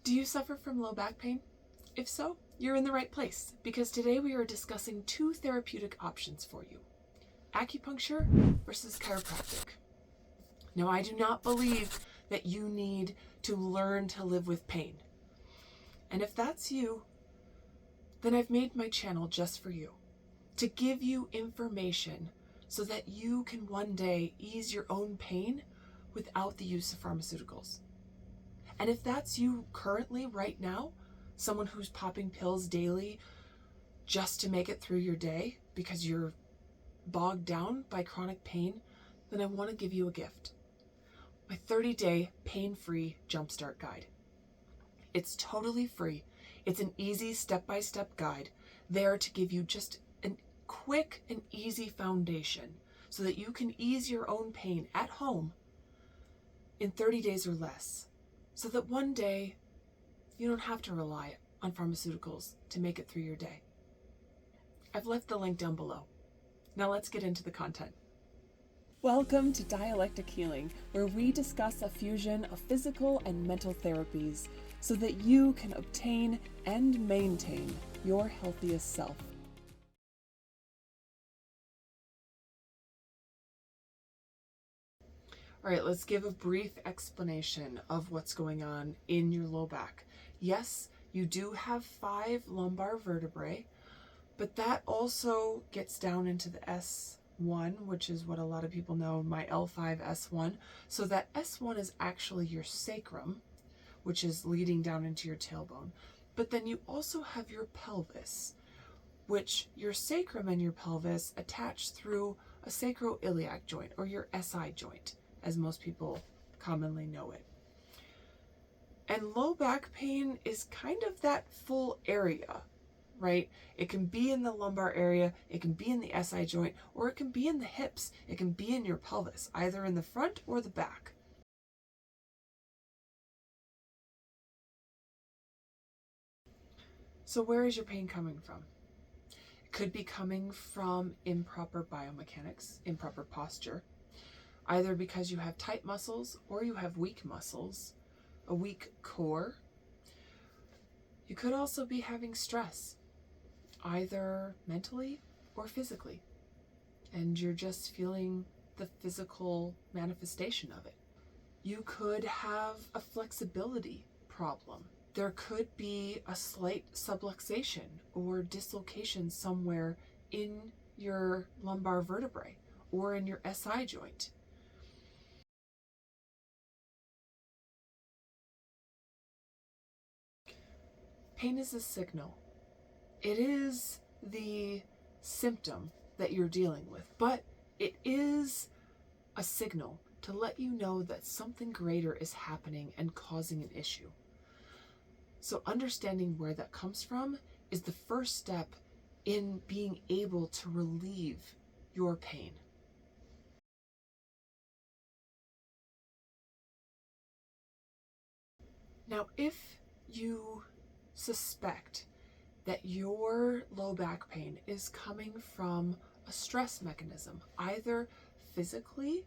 Do you suffer from low back pain? If so, you're in the right place, because today we are discussing two therapeutic options for you: acupuncture versus chiropractic. Now, I do not believe that you need to learn to live with pain. And if that's you, then I've made my channel just for you, to give you information so that you can one day ease your own pain without the use of pharmaceuticals. And if that's you currently, right now, someone who's popping pills daily just to make it through your day because you're bogged down by chronic pain, then I want to give you a gift. My 30-day pain-free jumpstart guide. It's totally free. It's an easy step-by-step guide there to give you just a quick and easy foundation so that you can ease your own pain at home in 30 days or less, so that one day you don't have to rely on pharmaceuticals to make it through your day. I've left the link down below. Now let's get into the content. Welcome to Dialectic Healing, where we discuss a fusion of physical and mental therapies so that you can obtain and maintain your healthiest self. All right, let's give a brief explanation of what's going on in your low back. Yes, you do have 5 lumbar vertebrae, but that also gets down into the S1, which is what a lot of people know, my L5, S1. So that S1 is actually your sacrum, which is leading down into your tailbone. But then you also have your pelvis, which your sacrum and your pelvis attach through a sacroiliac joint, or your SI joint, as most people commonly know it. And low back pain is kind of that full area, right? It can be in the lumbar area, it can be in the SI joint, or it can be in the hips. It can be in your pelvis, either in the front or the back. So where is your pain coming from? It could be coming from improper biomechanics, improper posture, either because you have tight muscles or you have weak muscles, a weak core. You could also be having stress, either mentally or physically, and you're just feeling the physical manifestation of it. You could have a flexibility problem. There could be a slight subluxation or dislocation somewhere in your lumbar vertebrae or in your SI joint. Pain is a signal. It is the symptom that you're dealing with, but it is a signal to let you know that something greater is happening and causing an issue. So understanding where that comes from is the first step in being able to relieve your pain. Now, if you suspect that your low back pain is coming from a stress mechanism, either physically,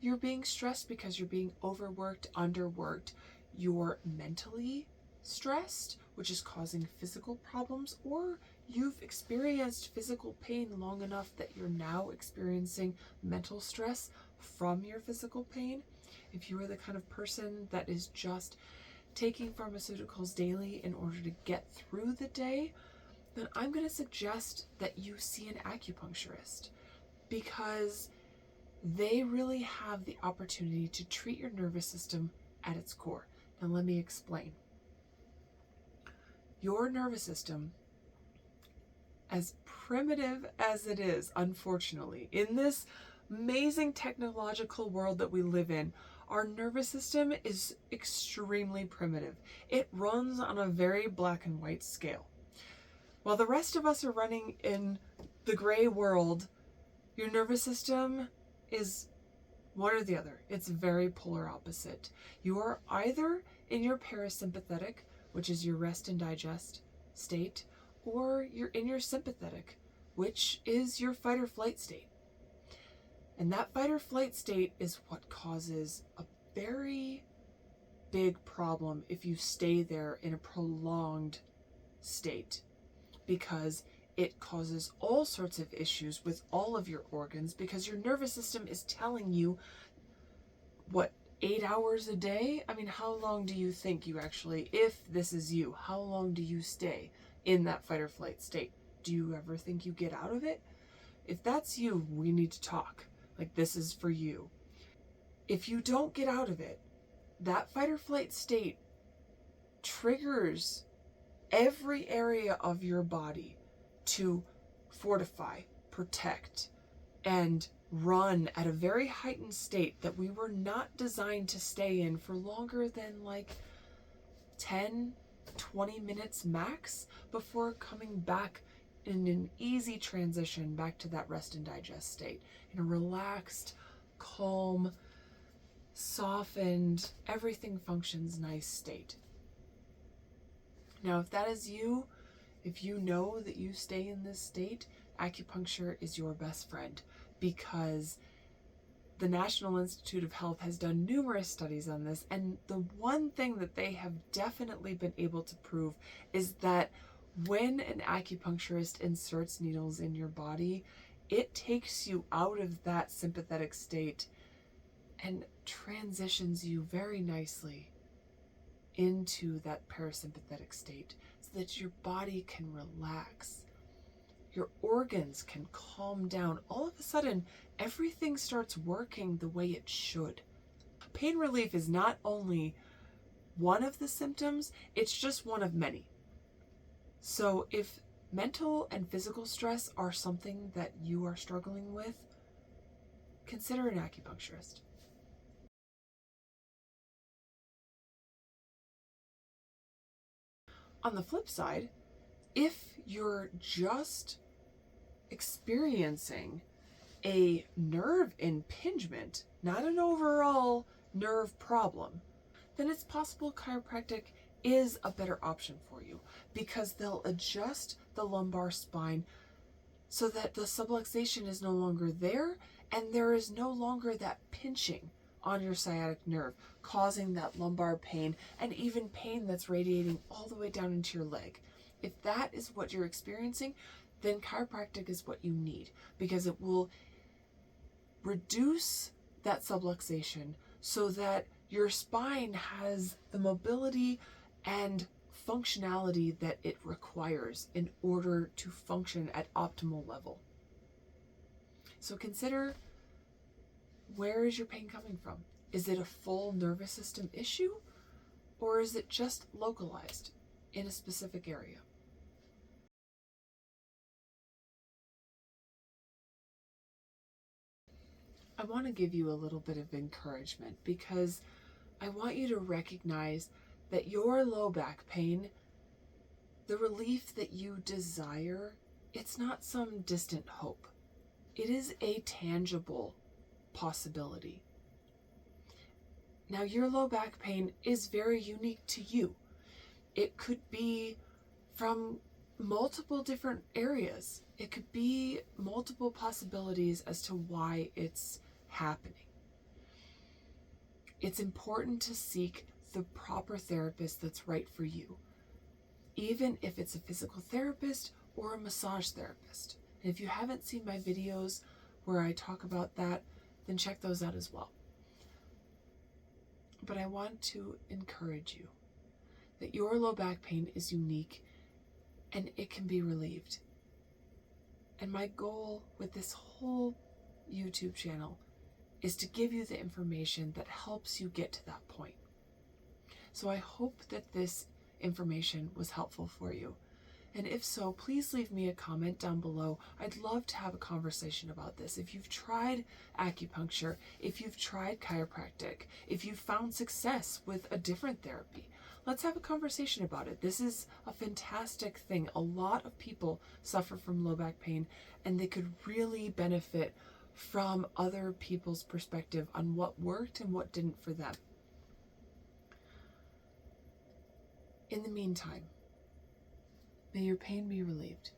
you're being stressed because you're being overworked, underworked, you're mentally stressed, which is causing physical problems, or you've experienced physical pain long enough that you're now experiencing mental stress from your physical pain. If you are the kind of person that is just taking pharmaceuticals daily in order to get through the day, then I'm going to suggest that you see an acupuncturist, because they really have the opportunity to treat your nervous system at its core. Now let me explain. Your nervous system, as primitive as it is, unfortunately, in this amazing technological world that we live in, our nervous system is extremely primitive. It runs on a very black and white scale. While the rest of us are running in the gray world, your nervous system is one or the other. It's very polar opposite. You are either in your parasympathetic, which is your rest and digest state, or you're in your sympathetic, which is your fight or flight state. And that fight or flight state is what causes a very big problem if you stay there in a prolonged state, because it causes all sorts of issues with all of your organs, because your nervous system is telling you, what, 8 hours a day? I mean, how long do you think you actually, if this is you, how long do you stay in that fight or flight state? Do you ever think you get out of it? If that's you, we need to talk. Like, this is for you. If you don't get out of it, that fight or flight state triggers every area of your body to fortify, protect, and run at a very heightened state that we were not designed to stay in for longer than like 10, 20 minutes max before coming back in an easy transition back to that rest and digest state, in a relaxed, calm, softened, everything functions nice state. Now, if that is you, if you know that you stay in this state, acupuncture is your best friend, because the National Institute of Health has done numerous studies on this, and the one thing that they have definitely been able to prove is that when an acupuncturist inserts needles in your body, it takes you out of that sympathetic state and transitions you very nicely into that parasympathetic state, so that your body can relax, your organs can calm down. All of a sudden, everything starts working the way it should. Pain relief is not only one of the symptoms, it's just one of many. So if mental and physical stress are something that you are struggling with, consider an acupuncturist. On the flip side, if you're just experiencing a nerve impingement, not an overall nerve problem, then it's possible chiropractic is a better option for you, because they'll adjust the lumbar spine so that the subluxation is no longer there, and there is no longer that pinching on your sciatic nerve, causing that lumbar pain, and even pain that's radiating all the way down into your leg. If that is what you're experiencing, then chiropractic is what you need, because it will reduce that subluxation so that your spine has the mobility and functionality that it requires in order to function at optimal level. So consider, where is your pain coming from? Is it a full nervous system issue, or is it just localized in a specific area? I want to give you a little bit of encouragement, because I want you to recognize that your low back pain, the relief that you desire, it's not some distant hope. It is a tangible possibility. Now, your low back pain is very unique to you. It could be from multiple different areas. It could be multiple possibilities as to why it's happening. It's important to seek the proper therapist that's right for you, even if it's a physical therapist or a massage therapist. And if you haven't seen my videos where I talk about that, then check those out as well. But I want to encourage you that your low back pain is unique and it can be relieved. And my goal with this whole YouTube channel is to give you the information that helps you get to that point. So I hope that this information was helpful for you. And if so, please leave me a comment down below. I'd love to have a conversation about this. If you've tried acupuncture, if you've tried chiropractic, if you've found success with a different therapy, let's have a conversation about it. This is a fantastic thing. A lot of people suffer from low back pain, and they could really benefit from other people's perspective on what worked and what didn't for them. In the meantime, may your pain be relieved.